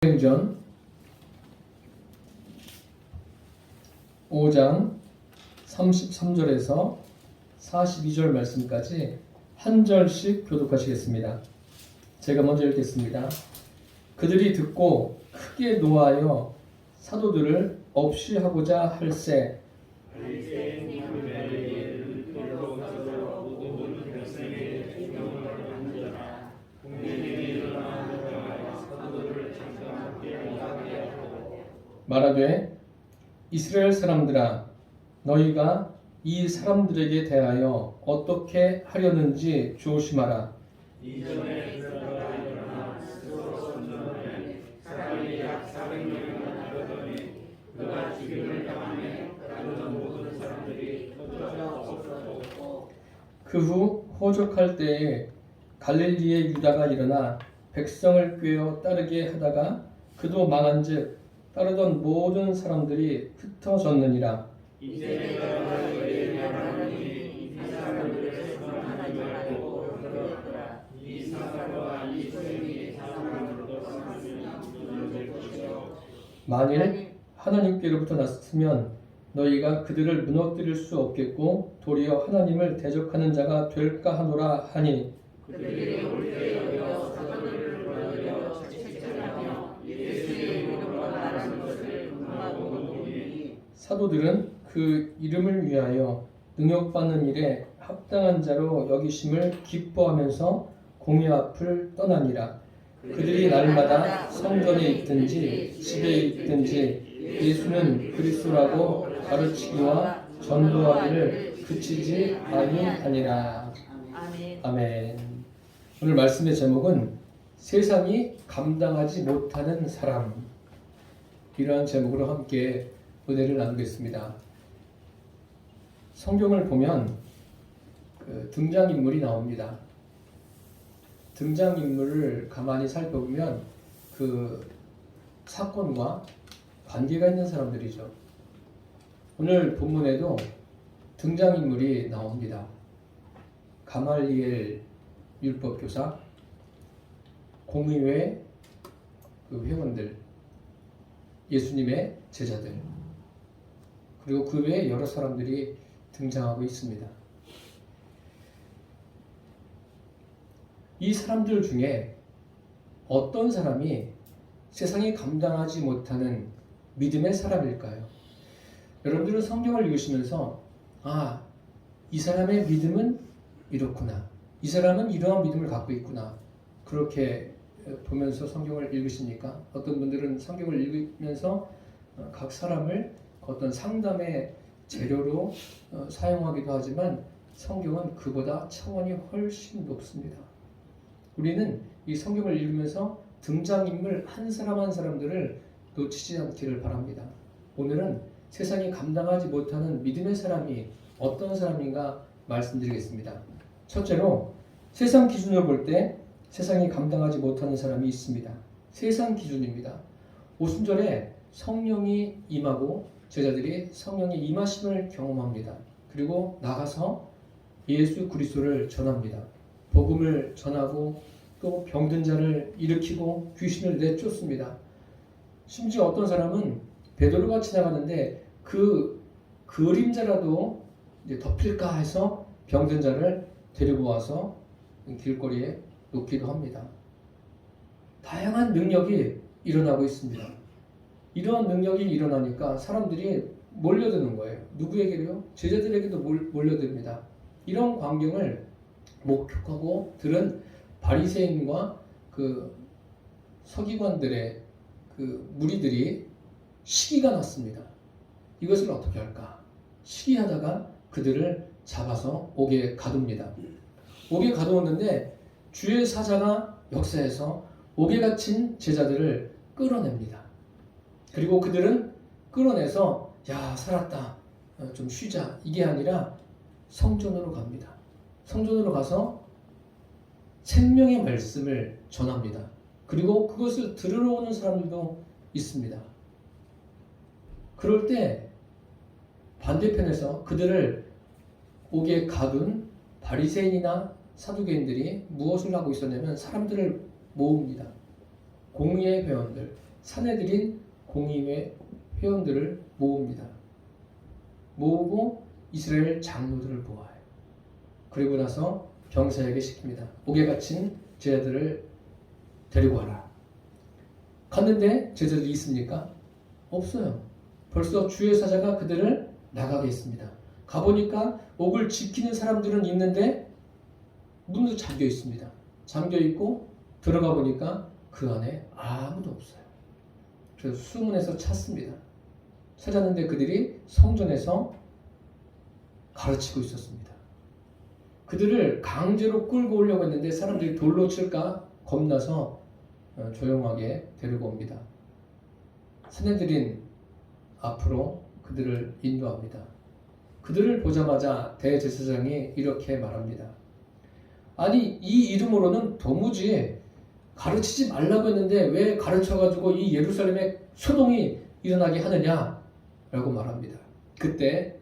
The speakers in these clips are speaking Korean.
사도행전 5장 33절에서 42절 말씀까지 한 절씩 교독하시겠습니다. 제가 먼저 읽겠습니다. 그들이 듣고 크게 노하여 사도들을 없이 하고자 할세 말하되 이스라엘 사람들아 너희가 이 사람들에게 대하여 어떻게 하려는지 조심하라. 이전에 그러다가 일어나 스스로 선전하되 사람이 약 400명이나 나르더니 그가 죽임을 당하매 다른 모든 사람들이 흩어져 없어졌고 그 후 호적할 때에 갈릴리의 유다가 일어나 백성을 꾀어 따르게 하다가 그도 망한즉 따르던 모든 사람들이 흩어졌느니라. 이제 내가 너희에게 말하노니 이 사람들의 선언하지 말고 그러더라. 이 사람과 이 소행이 사람으로도 삼으면 무너질 것이요 만일 하나님께로부터 났으면 너희가 그들을 무너뜨릴 수 없겠고 도리어 하나님을 대적하는 자가 될까 하노라 하니 그들이 옳게 여겨 사도들을 불러들여 채찍질하며 예수의 이름으로 말하는 것을 금하고 보니 사도들은 그 이름을 위하여 능욕받는 일에 합당한 자로 여기심을 기뻐하면서 공회 앞을 떠나니라. 그들이 날마다 성전에 있든지 집에 있든지 예수는 그리스도라고 가르치기와 전도하기를 그치지 아니하니라. 아멘. 오늘 말씀의 제목은 세상이 감당하지 못하는 사람, 이러한 제목으로 함께 은혜를 나누겠습니다. 성경을 보면 등장인물이 나옵니다. 등장인물을 가만히 살펴보면 그 사건과 관계가 있는 사람들이죠. 오늘 본문에도 등장인물이 나옵니다. 가말리엘 율법교사, 공의회 그 회원들, 예수님의 제자들, 그리고 그 외에 여러 사람들이 등장하고 있습니다. 이 사람들 중에 어떤 사람이 세상이 감당하지 못하는 믿음의 사람일까요? 여러분들은 성경을 읽으시면서 이 사람의 믿음은 이렇구나, 이 사람은 이러한 믿음을 갖고 있구나, 그렇게 보면서 성경을 읽으십니까? 어떤 분들은 성경을 읽으면서 각 사람을 어떤 상담의 재료로 사용하기도 하지만 성경은 그보다 차원이 훨씬 높습니다. 우리는 이 성경을 읽으면서 등장인물 한 사람 한 사람들을 놓치지 않기를 바랍니다. 오늘은 세상이 감당하지 못하는 믿음의 사람이 어떤 사람인가 말씀드리겠습니다. 첫째로 세상 기준으로 볼 때 세상이 감당하지 못하는 사람이 있습니다. 세상 기준입니다. 50절에 성령이 임하고 제자들이 성령의 임하심을 경험합니다. 그리고 나가서 예수 그리스도를 전합니다. 복음을 전하고 또 병든 자를 일으키고 귀신을 내쫓습니다. 심지어 어떤 사람은 베드로가 지나가는데 그 그림자라도 이제 덮일까 해서 병든 자를 데리고 와서 길거리에 놓기도 합니다. 다양한 능력이 일어나고 있습니다. 이러한 능력이 일어나니까 사람들이 몰려드는 거예요. 누구에게요? 제자들에게도 몰려듭니다. 이런 광경을 목격하고 들은 바리새인과 그 서기관들의 그 무리들이 시기가 났습니다. 이것을 어떻게 할까? 시기하다가 그들을 잡아서 옥에 가둡니다. 옥에 가두었는데 주의 사자가 역사에서 옥에 갇힌 제자들을 끌어냅니다. 그리고 그들은 끌어내서 살았다, 좀 쉬자, 이게 아니라 성전으로 갑니다. 성전으로 가서 생명의 말씀을 전합니다. 그리고 그것을 들으러 오는 사람들도 있습니다. 그럴 때 반대편에서 그들을 옥에 가둔 바리새인이나 사두개인들이 무엇을 하고 있었냐면 사람들을 모읍니다. 공의의 회원들, 사내들인 공의회 회원들을 모읍니다. 모으고 이스라엘 장로들을 모아요. 그리고 나서 병사에게 시킵니다. 옥에 갇힌 제자들을 데리고 와라. 갔는데 제자들이 있습니까? 없어요. 벌써 주의 사자가 그들을 나가게 했습니다. 가보니까 옥을 지키는 사람들은 있는데 문도 잠겨 있습니다. 잠겨 있고 들어가 보니까 그 안에 아무도 없어요. 그래서 수문에서 찾습니다. 찾았는데 그들이 성전에서 가르치고 있었습니다. 그들을 강제로 끌고 오려고 했는데 사람들이 돌로 칠까 겁나서 조용하게 데리고 옵니다. 사내들인 앞으로 그들을 인도합니다. 그들을 보자마자 대제사장이 이렇게 말합니다. 아니, 이 이름으로는 도무지 가르치지 말라고 했는데 왜 가르쳐가지고 이 예루살렘에 소동이 일어나게 하느냐? 라고 말합니다. 그때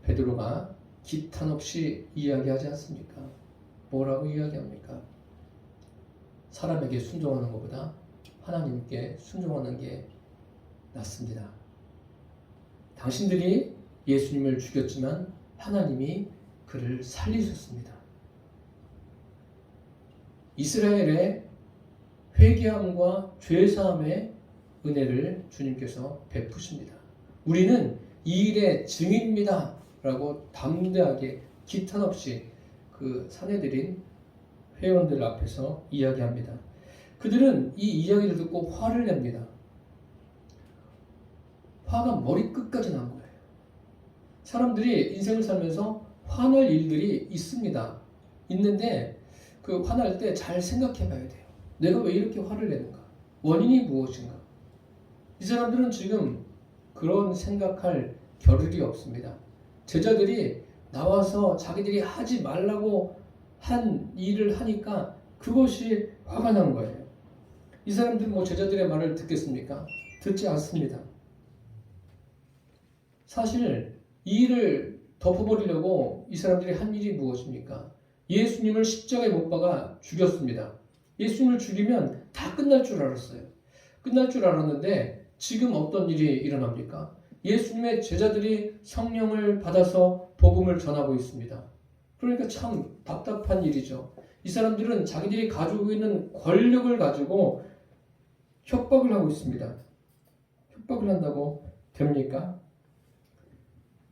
베드로가 기탄 없이 이야기하지 않습니까? 뭐라고 이야기합니까? 사람에게 순종하는 것보다 하나님께 순종하는 게 낫습니다. 당신들이 예수님을 죽였지만 하나님이 그를 살리셨습니다. 이스라엘의 회개함과 죄사함의 은혜를 주님께서 베푸십니다. 우리는 이 일의 증인입니다. 라고 담대하게 기탄 없이 그 사내들인 회원들 앞에서 이야기합니다. 그들은 이 이야기를 듣고 화를 냅니다. 화가 머리끝까지 난 거예요. 사람들이 인생을 살면서 화낼 일들이 있습니다. 있는데 그 화날 때 잘 생각해 봐야 돼요. 내가 왜 이렇게 화를 내는가? 원인이 무엇인가? 이 사람들은 지금 그런 생각할 겨를이 없습니다. 제자들이 나와서 자기들이 하지 말라고 한 일을 하니까 그것이 화가 난 거예요. 이 사람들은 뭐 제자들의 말을 듣겠습니까? 듣지 않습니다. 사실 이 일을 덮어버리려고 이 사람들이 한 일이 무엇입니까? 예수님을 십자가에 못 박아 죽였습니다. 예수님을 죽이면 다 끝날 줄 알았어요. 끝날 줄 알았는데 지금 어떤 일이 일어납니까? 예수님의 제자들이 성령을 받아서 복음을 전하고 있습니다. 그러니까 참 답답한 일이죠. 이 사람들은 자기들이 가지고 있는 권력을 가지고 협박을 하고 있습니다. 협박을 한다고 됩니까?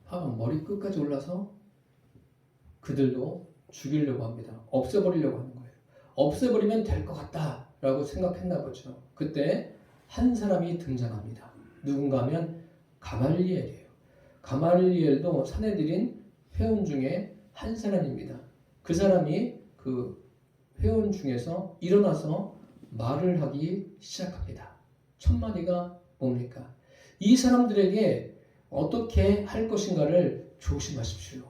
화가 머리끝까지 올라서 그들도 죽이려고 합니다. 없애버리려고 하는 거예요. 없애버리면 될 것 같다라고 생각했나 보죠. 그때 한 사람이 등장합니다. 누군가 하면 가말리엘이에요. 가말리엘도 사내들인 회원 중에 한 사람입니다. 그 사람이 그 회원 중에서 일어나서 말을 하기 시작합니다. 첫 마디가 뭡니까? 이 사람들에게 어떻게 할 것인가를 조심하십시오.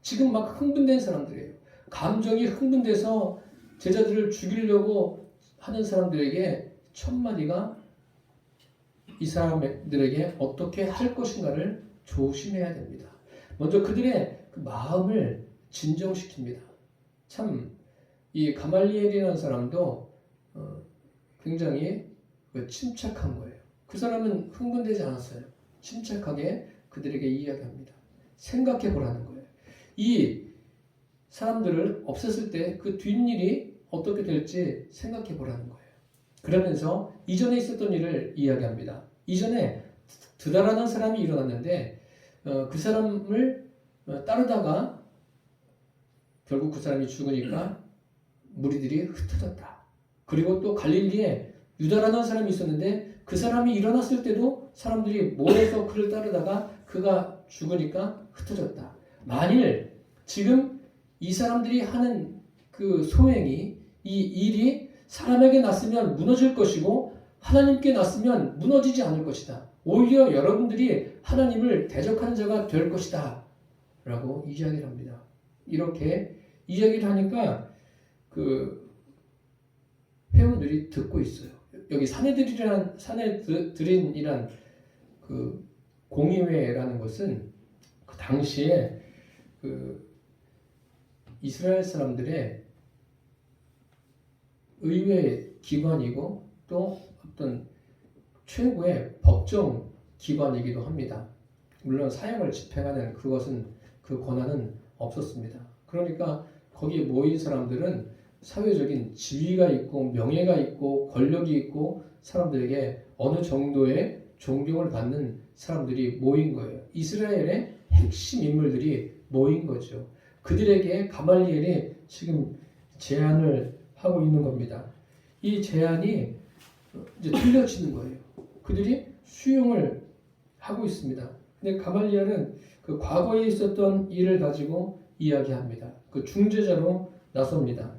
지금 막 흥분된 사람들이에요. 감정이 흥분돼서 제자들을 죽이려고 하는 사람들에게 첫 마디가 이 사람들에게 어떻게 할 것인가를 조심해야 됩니다. 먼저 그들의 그 마음을 진정시킵니다. 참 이 가말리엘이라는 사람도 굉장히 침착한 거예요. 그 사람은 흥분되지 않았어요. 침착하게 그들에게 이야기합니다. 생각해 보라는 거예요. 이 사람들을 없앴을 때 그 뒷일이 어떻게 될지 생각해 보라는 거예요. 그러면서 이전에 있었던 일을 이야기합니다. 이전에 드다라는 사람이 일어났는데 그 사람을 따르다가 결국 그 사람이 죽으니까 무리들이 흩어졌다. 그리고 또 갈릴리에 유다라는 사람이 있었는데 그 사람이 일어났을 때도 사람들이 모여서 그를 따르다가 그가 죽으니까 흩어졌다. 만일 지금 이 사람들이 하는 그 소행이 이 일이 사람에게 났으면 무너질 것이고 하나님께 났으면 무너지지 않을 것이다. 오히려 여러분들이 하나님을 대적하는 자가 될 것이다. 라고 이야기를 합니다. 이렇게 이야기를 하니까 그 회원들이 듣고 있어요. 여기 사내들인이란 그 공의회라는 것은 그 당시에 그 이스라엘 사람들의 의회 기관이고 또 어떤 최고의 법정 기관이기도 합니다. 물론 사형을 집행하는 그 권한은 없었습니다. 그러니까 거기에 모인 사람들은 사회적인 지위가 있고 명예가 있고 권력이 있고 사람들에게 어느 정도의 존경을 받는 사람들이 모인 거예요. 이스라엘의 핵심 인물들이 모인 거죠. 그들에게 가말리엘이 지금 제안을 하고 있는 겁니다. 이 제안이 이제 들려지는 거예요. 그들이 수용을 하고 있습니다. 근데 가말리엘은 그 과거에 있었던 일을 가지고 이야기합니다. 그 중재자로 나섭니다.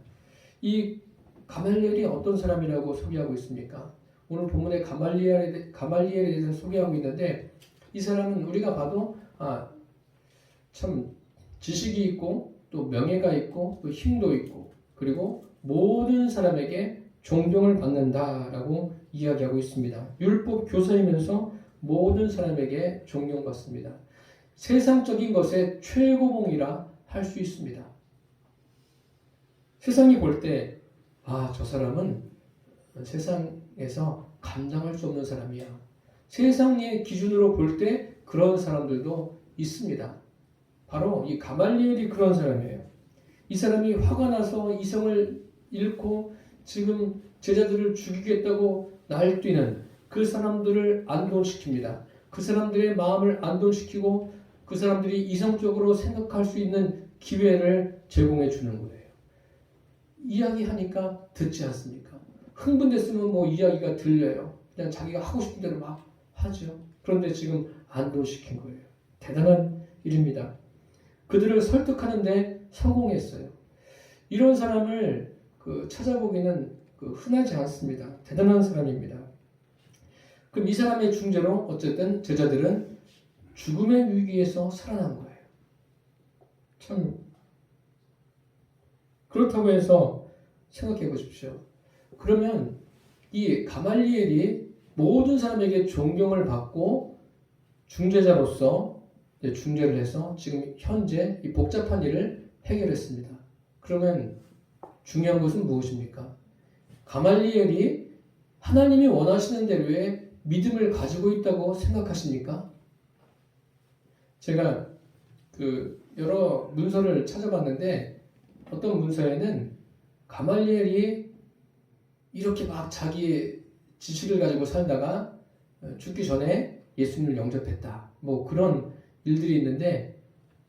이 가말리엘이 어떤 사람이라고 소개하고 있습니까? 오늘 본문에 가말리엘에 대해서 소개하고 있는데 이 사람은 우리가 봐도 참 지식이 있고 또 명예가 있고 또 힘도 있고 그리고 모든 사람에게 존경을 받는다라고 이야기하고 있습니다. 율법 교사이면서 모든 사람에게 존경받습니다. 세상적인 것의 최고봉이라 할 수 있습니다. 세상이 볼 때 저 사람은 세상에서 감당할 수 없는 사람이야. 세상의 기준으로 볼 때 그런 사람들도 있습니다. 바로 이 가말리엘이 그런 사람이에요. 이 사람이 화가 나서 이성을 잃고 지금 제자들을 죽이겠다고 날뛰는 그 사람들을 안도시킵니다. 그 사람들의 마음을 안도시키고 그 사람들이 이성적으로 생각할 수 있는 기회를 제공해 주는 거예요. 이야기하니까 듣지 않습니까? 흥분됐으면 뭐 이야기가 들려요. 그냥 자기가 하고 싶은 대로 막 하죠. 그런데 지금 안도시킨 거예요. 대단한 일입니다. 그들을 설득하는데 성공했어요. 이런 사람을 찾아보기는 흔하지 않습니다. 대단한 사람입니다. 그럼 이 사람의 중재로 어쨌든 제자들은 죽음의 위기에서 살아난 거예요. 참 그렇다고 해서 생각해 보십시오. 그러면 이 가말리엘이 모든 사람에게 존경을 받고 중재자로서 중재를 해서 지금 현재 이 복잡한 일을 해결했습니다. 그러면 중요한 것은 무엇입니까? 가말리엘이 하나님이 원하시는 대로의 믿음을 가지고 있다고 생각하십니까? 제가 여러 문서를 찾아봤는데 어떤 문서에는 가말리엘이 이렇게 막 자기의 지식을 가지고 살다가 죽기 전에 예수님을 영접했다. 뭐 그런 일들이 있는데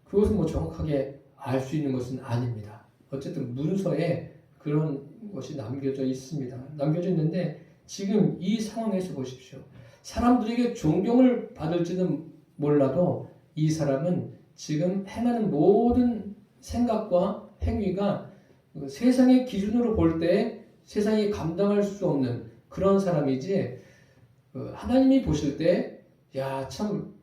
그것은 뭐 정확하게 알 수 있는 것은 아닙니다. 어쨌든 문서에 그런 것이 남겨져 있습니다. 남겨져 있는데 지금 이 상황에서 보십시오. 사람들에게 존경을 받을지는 몰라도 이 사람은 지금 행하는 모든 생각과 행위가 세상의 기준으로 볼 때 세상이 감당할 수 없는 그런 사람이지 하나님이 보실 때 야, 참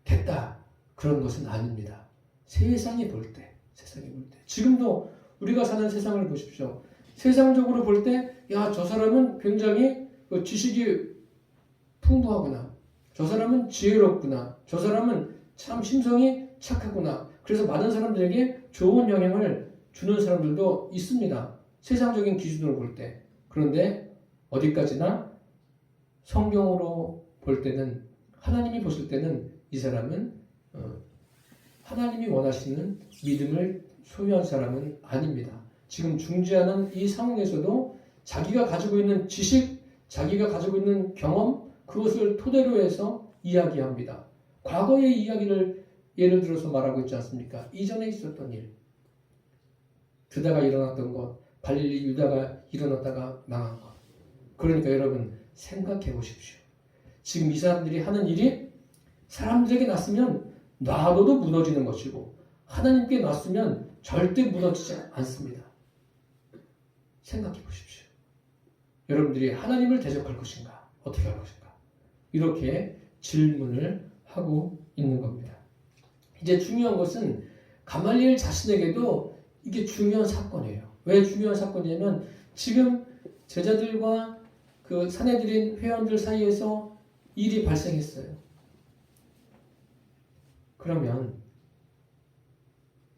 됐다 그런 것은 아닙니다. 세상이 볼 때 지금도 우리가 사는 세상을 보십시오. 세상적으로 볼 때 야, 저 사람은 굉장히 지식이 풍부하구나. 저 사람은 지혜롭구나. 저 사람은 참 심성이 착하구나. 그래서 많은 사람들에게 좋은 영향을 주는 사람들도 있습니다. 세상적인 기준으로 볼 때. 그런데 어디까지나 성경으로 볼 때는 하나님이 보실 때는 이 사람은 하나님이 원하시는 믿음을 소유한 사람은 아닙니다. 지금 중재하는 이 상황에서도 자기가 가지고 있는 지식, 자기가 가지고 있는 경험 그것을 토대로 해서 이야기합니다. 과거의 이야기를 예를 들어서 말하고 있지 않습니까? 이전에 있었던 일, 드다가 일어났던 것, 갈릴리 유다가 일어났다가 망한 것. 그러니까 여러분 생각해 보십시오. 지금 이 사람들이 하는 일이 사람들에게 놨으면 놔둬도 무너지는 것이고 하나님께 놨으면 절대 무너지지 않습니다. 생각해 보십시오. 여러분들이 하나님을 대적할 것인가? 어떻게 할 것인가? 이렇게 질문을 하고 있는 겁니다. 이제 중요한 것은 가말리엘 자신에게도 이게 중요한 사건이에요. 왜 중요한 사건이냐면 지금 제자들과 그 산헤드린 회원들 사이에서 일이 발생했어요. 그러면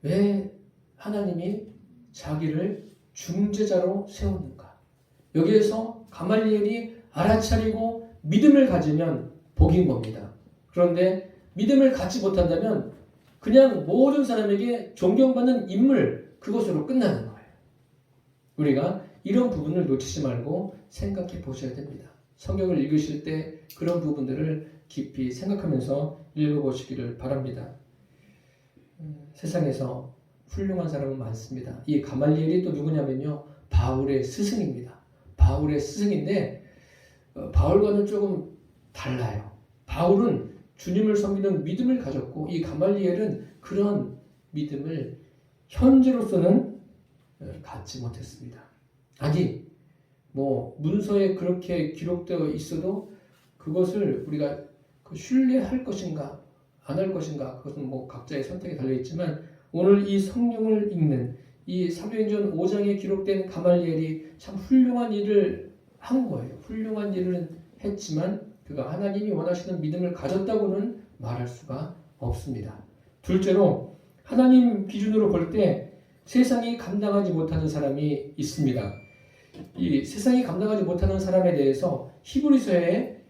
왜 하나님이 자기를 중재자로 세웠는가? 여기에서 가말리엘이 알아차리고 믿음을 가지면 복인 겁니다. 그런데 믿음을 갖지 못한다면 그냥 모든 사람에게 존경받는 인물, 그것으로 끝나는 거예요. 우리가 이런 부분을 놓치지 말고 생각해 보셔야 됩니다. 성경을 읽으실 때 그런 부분들을 깊이 생각하면서 읽어보시기를 바랍니다. 세상에서 훌륭한 사람은 많습니다. 이 가말리엘이 또 누구냐면요, 바울의 스승입니다. 바울의 스승인데 바울과는 조금 달라요. 바울은 주님을 섬기는 믿음을 가졌고 이 가말리엘은 그런 믿음을 현재로서는 갖지 못했습니다. 아니, 문서에 그렇게 기록되어 있어도 그것을 우리가 신뢰할 것인가 안 할 것인가, 그것은 각자의 선택에 달려있지만 오늘 이 성경을 읽는 이 사도행전 5장에 기록된 가말리엘이 참 훌륭한 일을 한 거예요. 훌륭한 일을 했지만 그가 하나님이 원하시는 믿음을 가졌다고는 말할 수가 없습니다. 둘째로 하나님 기준으로 볼 때 세상이 감당하지 못하는 사람이 있습니다. 이 세상이 감당하지 못하는 사람에 대해서 히브리서에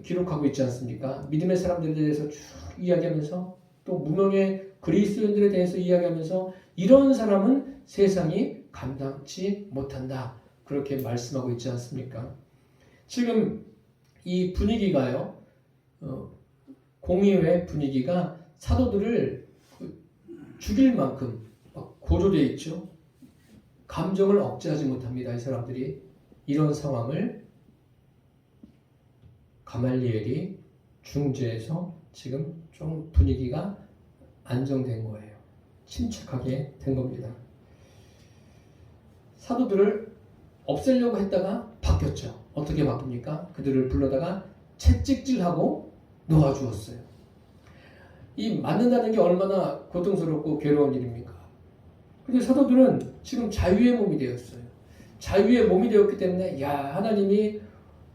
기록하고 있지 않습니까? 믿음의 사람들에 대해서 쭉 이야기하면서 또 무명의 그리스도인들에 대해서 이야기하면서 이런 사람은 세상이 감당치 못한다, 그렇게 말씀하고 있지 않습니까? 지금 이 분위기가요, 공의회 분위기가 사도들을 죽일 만큼 고조되어 있죠. 감정을 억제하지 못합니다. 이 사람들이. 이런 상황을 가말리엘이 중재해서 지금 좀 분위기가 안정된 거예요. 침착하게 된 겁니다. 사도들을 없애려고 했다가 바뀌었죠. 어떻게 바뀝니까? 그들을 불러다가 채찍질하고 놓아주었어요. 이 맞는다는 게 얼마나 고통스럽고 괴로운 일입니까? 근데 사도들은 지금 자유의 몸이 되었어요. 자유의 몸이 되었기 때문에 하나님이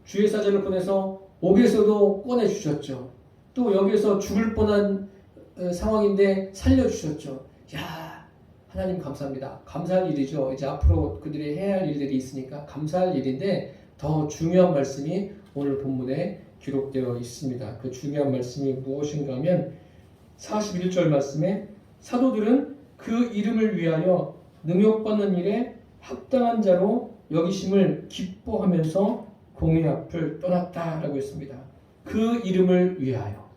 주의 사자를 보내서 옥에서도 꺼내주셨죠. 또 여기에서 죽을 뻔한 상황인데 살려주셨죠. 하나님 감사합니다. 감사할 일이죠. 이제 앞으로 그들이 해야 할 일들이 있으니까 감사할 일인데 더 중요한 말씀이 오늘 본문에 기록되어 있습니다. 그 중요한 말씀이 무엇인가 하면 41절 말씀에 사도들은 그 이름을 위하여 능욕받는 일에 합당한 자로 여기심을 기뻐하면서 공의 앞을 떠났다라고 했습니다. 그 이름을 위하여.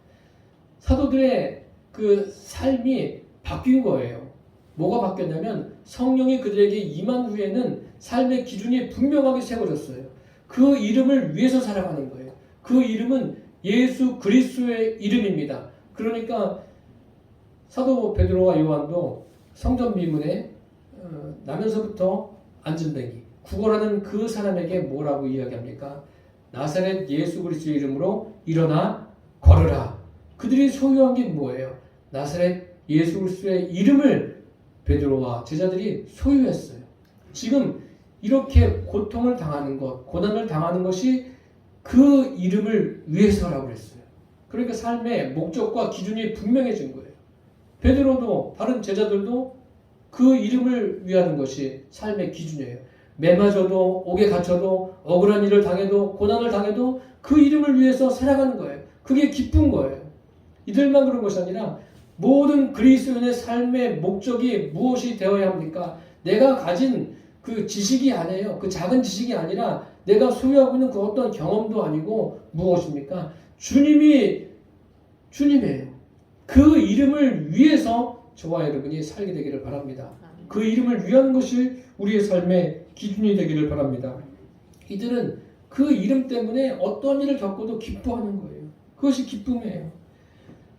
사도들의 그 삶이 바뀐 거예요. 뭐가 바뀌었냐면 성령이 그들에게 임한 후에는 삶의 기준이 분명하게 세워졌어요. 그 이름을 위해서 살아가는 거예요. 그 이름은 예수 그리스도의 이름입니다. 그러니까 사도 베드로와 요한도 성전 미문에 나면서부터 앉은뱅이 구걸하는 그 사람에게 뭐라고 이야기합니까? 나사렛 예수 그리스도의 이름으로 일어나 걸으라. 그들이 소유한 게 뭐예요? 나사렛 예수 그리스도의 이름을 베드로와 제자들이 소유했어요. 지금 이렇게 고통을 당하는 것, 고난을 당하는 것이 그 이름을 위해서라고 했어요. 그러니까 삶의 목적과 기준이 분명해진 거예요. 베드로도 다른 제자들도 그 이름을 위하는 것이 삶의 기준이에요. 매 맞아도, 옥에 갇혀도, 억울한 일을 당해도, 고난을 당해도 그 이름을 위해서 살아가는 거예요. 그게 기쁜 거예요. 이들만 그런 것이 아니라 모든 그리스도인의 삶의 목적이 무엇이 되어야 합니까? 내가 가진 그 지식이 아니에요. 그 작은 지식이 아니라 내가 소유하고 있는 그 어떤 경험도 아니고 무엇입니까? 주님이에요. 그 이름을 위해서 저와 여러분이 살게 되기를 바랍니다. 그 이름을 위하는 것이 우리의 삶의 기준이 되기를 바랍니다. 이들은 그 이름 때문에 어떤 일을 겪어도 기뻐하는 거예요. 그것이 기쁨이에요.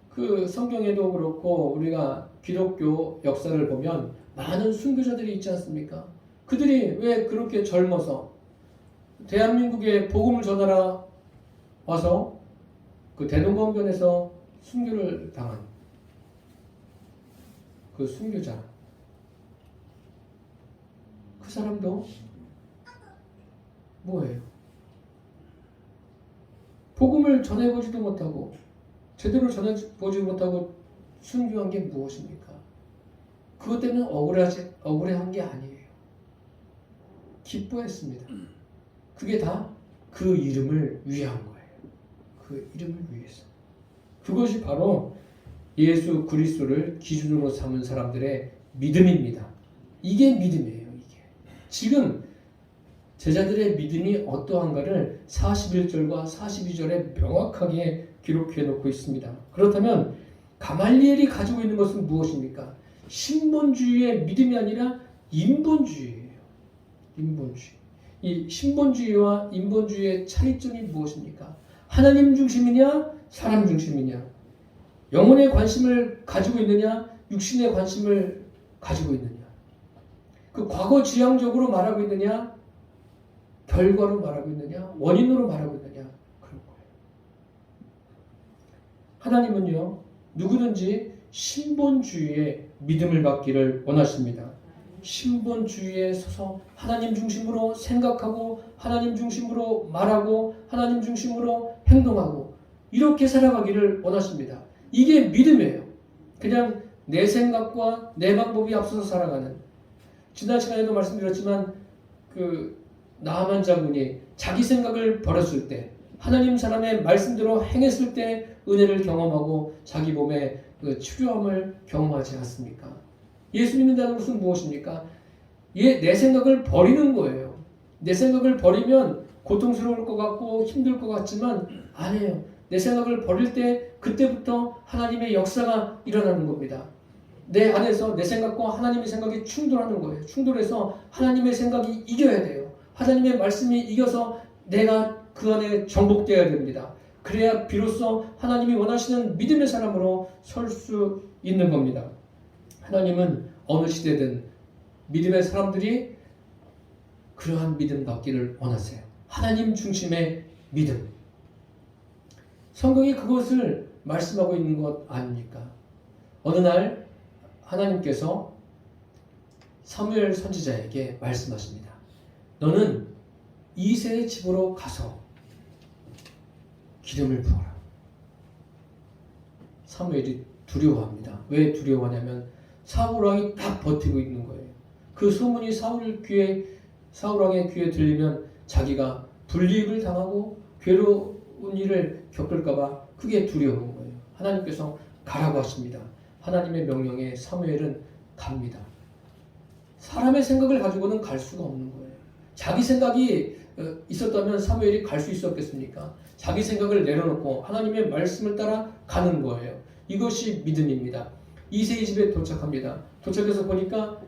그 성경에도 그렇고 우리가 기독교 역사를 보면 많은 순교자들이 있지 않습니까? 그들이 왜 그렇게 젊어서 대한민국에 복음을 전하러 와서 그 대동강변에서 순교를 당한 그 순교자, 그 사람도 뭐예요? 복음을 전해보지도 못하고 제대로 전해보지 못하고 순교한 게 무엇입니까? 그것 때문에 억울해한 게 아니에요. 기뻐했습니다. 그게 다 그 이름을 위한 거예요. 그 이름을 위해서. 그것이 바로 예수 그리스도를 기준으로 삼은 사람들의 믿음입니다. 이게 믿음이에요. 이게. 지금 제자들의 믿음이 어떠한가를 41절과 42절에 명확하게 기록해 놓고 있습니다. 그렇다면 가말리엘이 가지고 있는 것은 무엇입니까? 신본주의의 믿음이 아니라 인본주의예요. 인본주의. 이 신본주의와 인본주의의 차이점이 무엇입니까? 하나님 중심이냐, 사람 중심이냐? 영혼의 관심을 가지고 있느냐, 육신의 관심을 가지고 있느냐? 그 과거 지향적으로 말하고 있느냐, 결과로 말하고 있느냐, 원인으로 말하고 있느냐? 그런 거예요. 하나님은요, 누구든지 신본주의의 믿음을 갖기를 원하십니다. 신본주의에 서서 하나님 중심으로 생각하고 하나님 중심으로 말하고 하나님 중심으로 행동하고 이렇게 살아가기를 원하십니다. 이게 믿음이에요. 그냥 내 생각과 내 방법이 앞서서 살아가는. 지난 시간에도 말씀드렸지만 나하만 장군이 자기 생각을 버렸을 때 하나님 사람의 말씀대로 행했을 때 은혜를 경험하고 자기 몸에 치료함을 경험하지 않습니까? 예수 믿는다는 것은 무엇입니까? 내 생각을 버리는 거예요. 내 생각을 버리면 고통스러울 것 같고 힘들 것 같지만 아니에요. 내 생각을 버릴 때 그때부터 하나님의 역사가 일어나는 겁니다. 내 안에서 내 생각과 하나님의 생각이 충돌하는 거예요. 충돌해서 하나님의 생각이 이겨야 돼요. 하나님의 말씀이 이겨서 내가 그 안에 정복되어야 됩니다. 그래야 비로소 하나님이 원하시는 믿음의 사람으로 설 수 있는 겁니다. 하나님은 어느 시대든 믿음의 사람들이 그러한 믿음 갖기를 원하세요. 하나님 중심의 믿음. 성경이 그것을 말씀하고 있는 것 아닙니까? 어느 날 하나님께서 사무엘 선지자에게 말씀하십니다. 너는 이새의 집으로 가서 기름을 부어라. 사무엘이 두려워합니다. 왜 두려워하냐면 사울 왕이 딱 버티고 있는 거예요. 그 소문이 사울 왕의 귀에 들리면 자기가 불이익을 당하고 괴로운 일을 겪을까봐 크게 두려운 거예요. 하나님께서 가라고 하십니다. 하나님의 명령에 사무엘은 갑니다. 사람의 생각을 가지고는 갈 수가 없는 거예요. 자기 생각이 있었다면 사무엘이 갈 수 있었겠습니까? 자기 생각을 내려놓고 하나님의 말씀을 따라 가는 거예요. 이것이 믿음입니다. 이새의 집에 도착합니다. 도착해서 보니까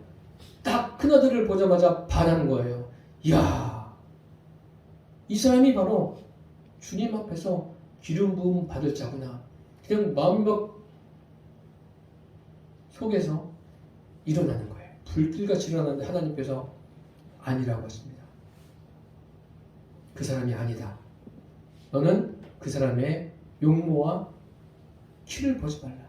딱 큰아들을 보자마자 반한 거예요. 이야, 이 사람이 바로 주님 앞에서 기름 부음 받을 자구나. 그냥 마음먹 속에서 일어나는 거예요. 불길같이 일어나는데 하나님께서 아니라고 하십니다. 그 사람이 아니다. 너는 그 사람의 용모와 키를 보지 말라.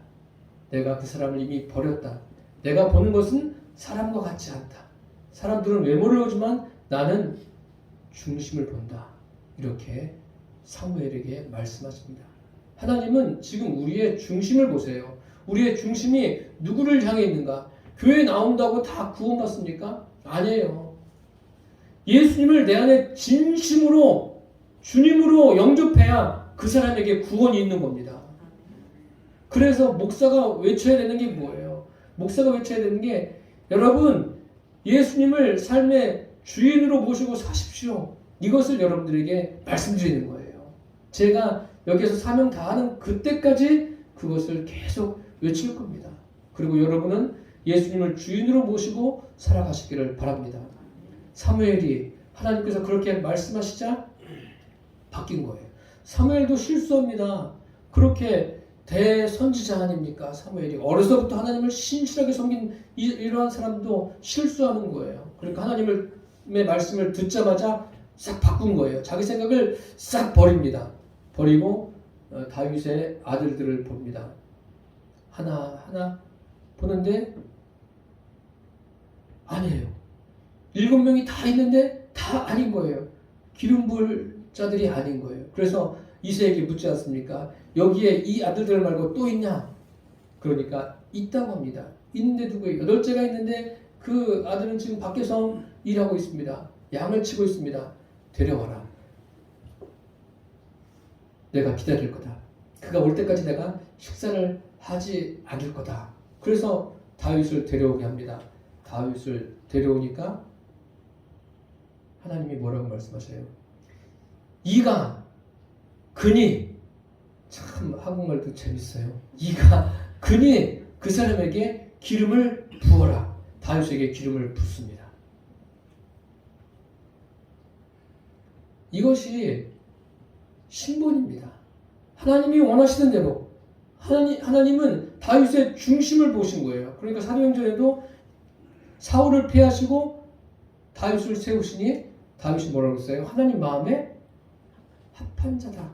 내가 그 사람을 이미 버렸다. 내가 보는 것은 사람과 같지 않다. 사람들은 외모를 보지만 나는 중심을 본다. 이렇게 사무엘에게 말씀하십니다. 하나님은 지금 우리의 중심을 보세요. 우리의 중심이 누구를 향해 있는가? 교회 나온다고 다 구원받습니까? 아니에요. 예수님을 내 안에 진심으로 주님으로 영접해야 그 사람에게 구원이 있는 겁니다. 그래서 목사가 외쳐야 되는 게 뭐예요? 목사가 외쳐야 되는 게 여러분 예수님을 삶의 주인으로 모시고 사십시오. 이것을 여러분들에게 말씀드리는 거예요. 제가 여기서 사명 다하는 그때까지 그것을 계속 외칠 겁니다. 그리고 여러분은 예수님을 주인으로 모시고 살아가시기를 바랍니다. 사무엘이 하나님께서 그렇게 말씀하시자 바뀐 거예요. 사무엘도 실수합니다. 그렇게 대선지자 아닙니까? 사무엘이 어려서부터 하나님을 신실하게 섬긴 이러한 사람도 실수하는 거예요. 그러니까 하나님의 말씀을 듣자마자 싹 바꾼 거예요. 자기 생각을 싹 버립니다. 버리고 다윗의 아들들을 봅니다. 하나 보는데 아니에요. 7명이 다 있는데 다 아닌 거예요. 기름 부을 자들이 아닌 거예요. 그래서 이새에게 묻지 않습니까? 여기에 이 아들들 말고 또 있냐? 그러니까 있다고 합니다. 있는데 누구예요? 8째가 있는데 그 아들은 지금 밖에서 일하고 있습니다. 양을 치고 있습니다. 데려와라. 내가 기다릴 거다. 그가 올 때까지 내가 식사를 하지 않을 거다. 그래서 다윗을 데려오게 합니다. 다윗을 데려오니까 하나님이 뭐라고 말씀하셔요? 이가 그니 참 한국말도 재밌어요. 이가 그니 그 사람에게 기름을 부어라. 다윗에게 기름을 붓습니다. 이것이 신본입니다. 하나님이 원하시는 대로 하나님은 다윗의 중심을 보신 거예요. 그러니까 사도행전에도 사울을 폐하시고 다윗을 세우시니 다윗이 뭐라고 했어요? 하나님 마음에 합한 자다.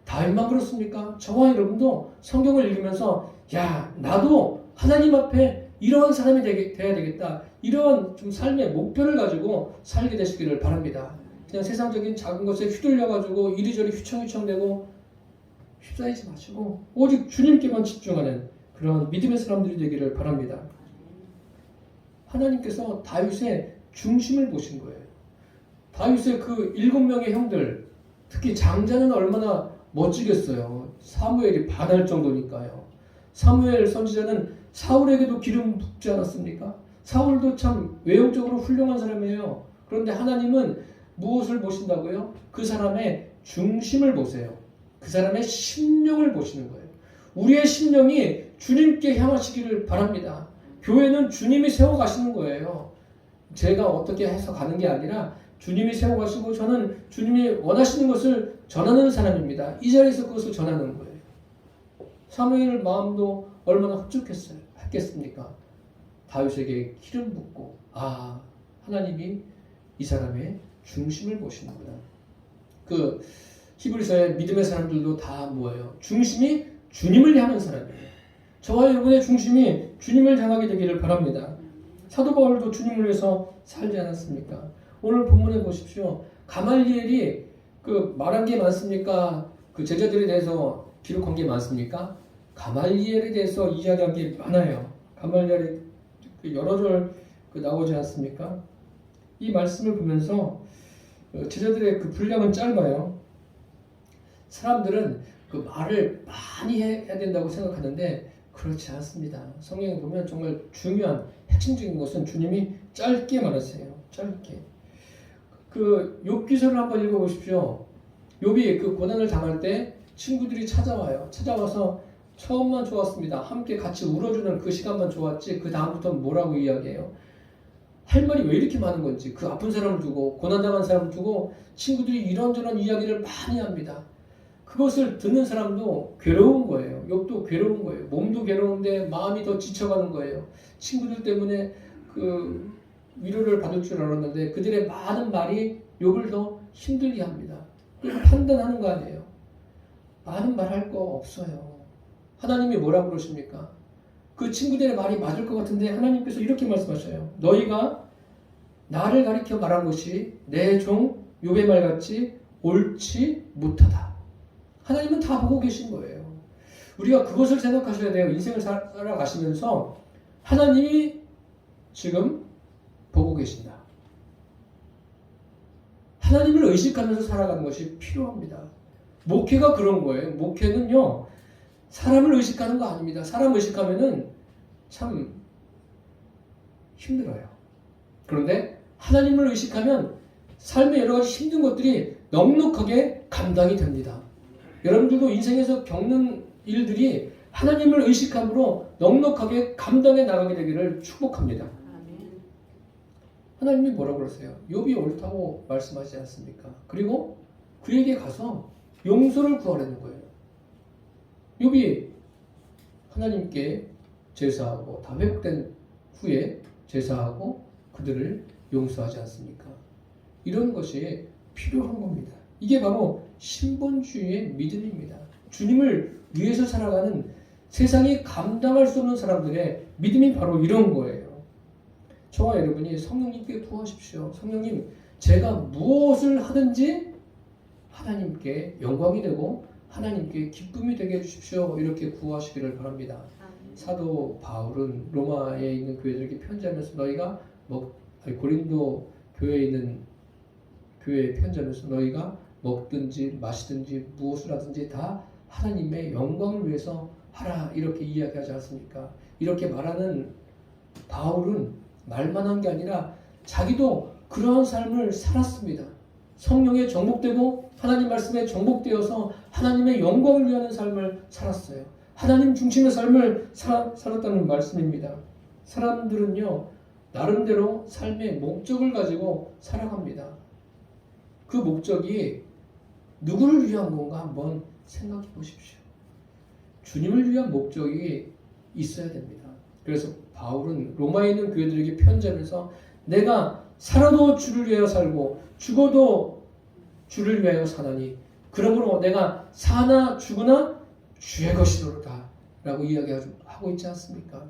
다윗만 그렇습니까? 저와 여러분도 성경을 읽으면서 야 나도 하나님 앞에 이러한 사람이 돼야 되겠다. 이러한 좀 삶의 목표를 가지고 살게 되시기를 바랍니다. 그냥 세상적인 작은 것에 휘둘려가지고 이리저리 휘청휘청대고 휩싸이지 마시고 오직 주님께만 집중하는 그런 믿음의 사람들이 되기를 바랍니다. 하나님께서 다윗의 중심을 보신 거예요. 다윗의 그 7명의 형들, 특히 장자는 얼마나 멋지겠어요. 사무엘이 반할 정도니까요. 사무엘 선지자는 사울에게도 기름 붓지 않았습니까? 사울도 참 외형적으로 훌륭한 사람이에요. 그런데 하나님은 무엇을 보신다고요? 그 사람의 중심을 보세요. 그 사람의 심령을 보시는 거예요. 우리의 심령이 주님께 향하시기를 바랍니다. 교회는 주님이 세워가시는 거예요. 제가 어떻게 해서 가는 게 아니라 주님이 세워가시고 저는 주님이 원하시는 것을 전하는 사람입니다. 이 자리에서 그것을 전하는 거예요. 사무엘 마음도 얼마나 흡족했겠습니까? 다윗에게 기름 붓고 하나님이 이 사람의 중심을 보시는구나. 그 히브리서의 믿음의 사람들도 다 뭐예요? 중심이 주님을 향한 사람이에요. 저와 여러분의 중심이 주님을 향하게 되기를 바랍니다. 사도 바울도 주님을 위해서 살지 않았습니까? 오늘 본문에 보십시오. 가말리엘이 그 말한 게 많습니까? 그 제자들에 대해서 기록한 게 많습니까? 가말리엘에 대해서 이야기한 게 많아요. 가말리엘이 여러 절 나오지 않습니까? 이 말씀을 보면서 제자들의 그 분량은 짧아요. 사람들은 그 말을 많이 해야 된다고 생각하는데 그렇지 않습니다. 성경에 보면 정말 중요한 핵심적인 것은 주님이 짧게 말하세요. 짧게. 그 욥기서를 한번 읽어보십시오. 욥이 그 고난을 당할 때 친구들이 찾아와요. 찾아와서 처음만 좋았습니다. 함께 같이 울어주는 그 시간만 좋았지 그 다음부터는 뭐라고 이야기해요? 할 말이 왜 이렇게 많은 건지 그 아픈 사람을 두고 고난당한 사람을 두고 친구들이 이런저런 이야기를 많이 합니다. 그것을 듣는 사람도 괴로운 거예요. 욥도 괴로운 거예요. 몸도 괴로운데 마음이 더 지쳐가는 거예요. 친구들 때문에 그 위로를 받을 줄 알았는데 그들의 많은 말이 욥을 더 힘들게 합니다. 그래서 판단하는 거 아니에요. 많은 말 할 거 없어요. 하나님이 뭐라고 그러십니까? 그 친구들의 말이 맞을 것 같은데 하나님께서 이렇게 말씀하셔요. 너희가 나를 가리켜 말한 것이 내 종 욥의 말같이 옳지 못하다. 하나님은 다 보고 계신 거예요. 우리가 그것을 생각하셔야 돼요. 인생을 살아가시면서 하나님이 지금 보고 계신다. 하나님을 의식하면서 살아가는 것이 필요합니다. 목회가 그런 거예요. 목회는요. 사람을 의식하는 거 아닙니다. 사람 의식하면은 참 힘들어요. 그런데 하나님을 의식하면 삶의 여러 가지 힘든 것들이 넉넉하게 감당이 됩니다. 여러분들도 인생에서 겪는 일들이 하나님을 의식함으로 넉넉하게 감당해 나가게 되기를 축복합니다. 하나님이 뭐라고 그러세요? 욥이 옳다고 말씀하지 않습니까? 그리고 그에게 가서 용서를 구하라는 거예요. 욥이 하나님께 제사하고 다 회복된 후에 제사하고 그들을 용서하지 않습니까? 이런 것이 필요한 겁니다. 이게 바로 신본주의의 믿음입니다. 주님을 위해서 살아가는 세상이 감당할 수 없는 사람들의 믿음이 바로 이런 거예요. 저와 여러분이 성령님께 구하십시오. 성령님, 제가 무엇을 하든지 하나님께 영광이 되고 하나님께 기쁨이 되게 해주십시오. 이렇게 구하시기를 바랍니다. 사도 바울은 로마에 있는 교회들에게 편지하면서 고린도 교회에 있는 교회에 편지하면서 너희가 먹든지 마시든지 무엇을 하든지 다 하나님의 영광을 위해서 하라 이렇게 이야기하지 않습니까? 이렇게 말하는 바울은 말만 한 게 아니라 자기도 그러한 삶을 살았습니다. 성령에 정복되고 하나님 말씀에 정복되어서 하나님의 영광을 위하는 삶을 살았어요. 하나님 중심의 삶을 살았다는 말씀입니다. 사람들은요, 나름대로 삶의 목적을 가지고 살아갑니다. 그 목적이 누구를 위한 건가 한번 생각해 보십시오. 주님을 위한 목적이 있어야 됩니다. 그래서 바울은 로마에 있는 교회들에게 편지하면서 내가 살아도 주를 위하여 살고 죽어도 주를 위하여 사나니 그러므로 내가 사나 죽으나 주의 것이로다 라고 이야기하고 있지 않습니까?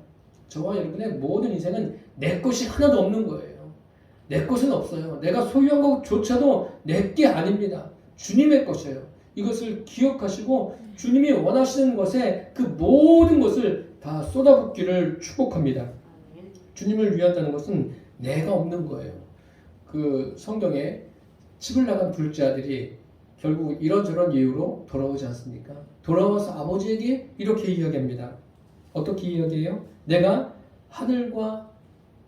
저와 여러분의 모든 인생은 내 것이 하나도 없는 거예요. 내 것은 없어요. 내가 소유한 것조차도 내 게 아닙니다. 주님의 것이에요. 이것을 기억하시고 주님이 원하시는 것에 그 모든 것을 다 쏟아붓기를 축복합니다. 주님을 위한다는 것은 내가 없는 거예요. 그 성경에 집을 나간 둘째 아들이 결국 이런저런 이유로 돌아오지 않습니까? 돌아와서 아버지에게 이렇게 이야기합니다. 어떻게 이야기해요? 내가 하늘과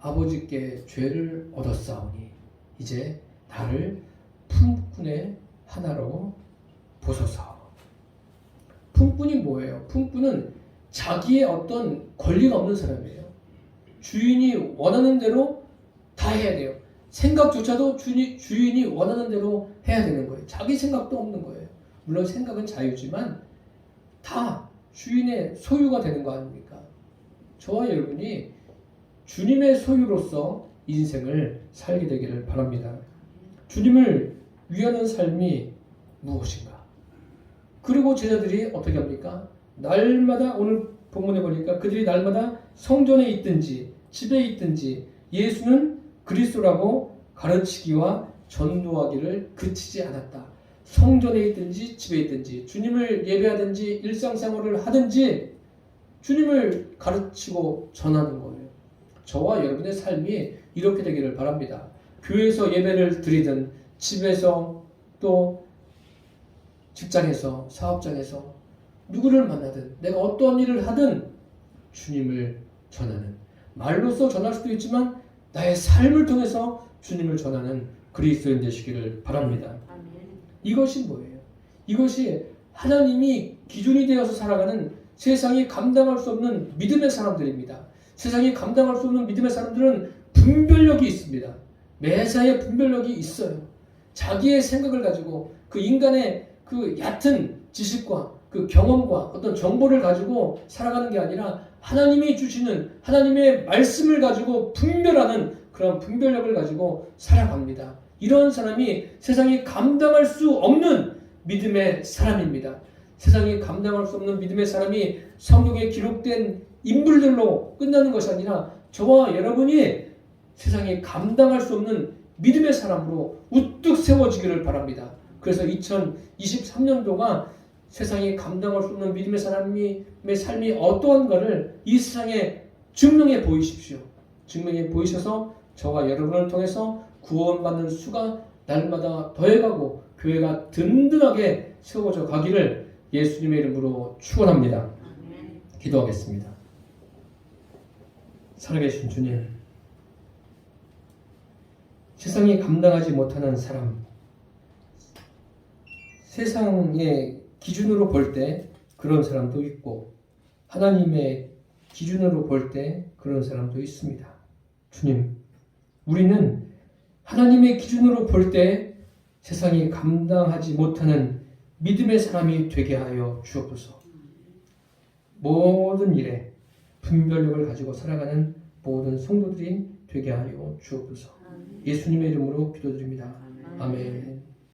아버지께 죄를 얻었사오니 이제 나를 품꾼의 하나로 보소서. 품꾼이 뭐예요? 품꾼은 자기의 어떤 권리가 없는 사람이에요. 주인이 원하는 대로 다 해야 돼요. 생각조차도 주인이 원하는 대로 해야 되는 거예요. 자기 생각도 없는 거예요. 물론 생각은 자유지만 다 주인의 소유가 되는 거 아닙니까? 저와 여러분이 주님의 소유로서 인생을 살게 되기를 바랍니다. 주님을 위하는 삶이 무엇인가? 그리고 제자들이 어떻게 합니까? 날마다 오늘 본문에 보니까 그들이 날마다 성전에 있든지 집에 있든지 예수는 그리스도라고 가르치기와 전도하기를 그치지 않았다. 성전에 있든지 집에 있든지 주님을 예배하든지 일상생활을 하든지 주님을 가르치고 전하는 거예요. 저와 여러분의 삶이 이렇게 되기를 바랍니다. 교회에서 예배를 드리든 집에서 또 직장에서 사업장에서 누구를 만나든 내가 어떤 일을 하든 주님을 전하는, 말로써 전할 수도 있지만 나의 삶을 통해서 주님을 전하는 그리스도인 되시기를 바랍니다. 이것이 뭐예요? 이것이 하나님이 기준이 되어서 살아가는 세상이 감당할 수 없는 믿음의 사람들입니다. 세상이 감당할 수 없는 믿음의 사람들은 분별력이 있습니다. 매사에 분별력이 있어요. 자기의 생각을 가지고 그 인간의 그 얕은 지식과 그 경험과 어떤 정보를 가지고 살아가는 게 아니라 하나님이 주시는 하나님의 말씀을 가지고 분별하는 그런 분별력을 가지고 살아갑니다. 이런 사람이 세상이 감당할 수 없는 믿음의 사람입니다. 세상이 감당할 수 없는 믿음의 사람이 성경에 기록된 인물들로 끝나는 것이 아니라 저와 여러분이 세상이 감당할 수 없는 믿음의 사람으로 우뚝 세워지기를 바랍니다. 그래서 2023년도가 세상이 감당할 수 없는 믿음의 사람의 삶이 어떠한가를 이 세상에 증명해 보이십시오. 증명해 보이셔서 저와 여러분을 통해서 구원받는 수가 날마다 더해가고 교회가 든든하게 세워져 가기를 예수님의 이름으로 축원합니다. 기도하겠습니다. 살아계신 주님, 세상이 감당하지 못하는 사람, 세상의 기준으로 볼 때 그런 사람도 있고 하나님의 기준으로 볼 때 그런 사람도 있습니다. 주님, 우리는 하나님의 기준으로 볼 때 세상이 감당하지 못하는 믿음의 사람이 되게 하여 주옵소서. 모든 일에 분별력을 가지고 살아가는 모든 성도들이 되게 하여 주옵소서. 예수님의 이름으로 기도드립니다. 아멘.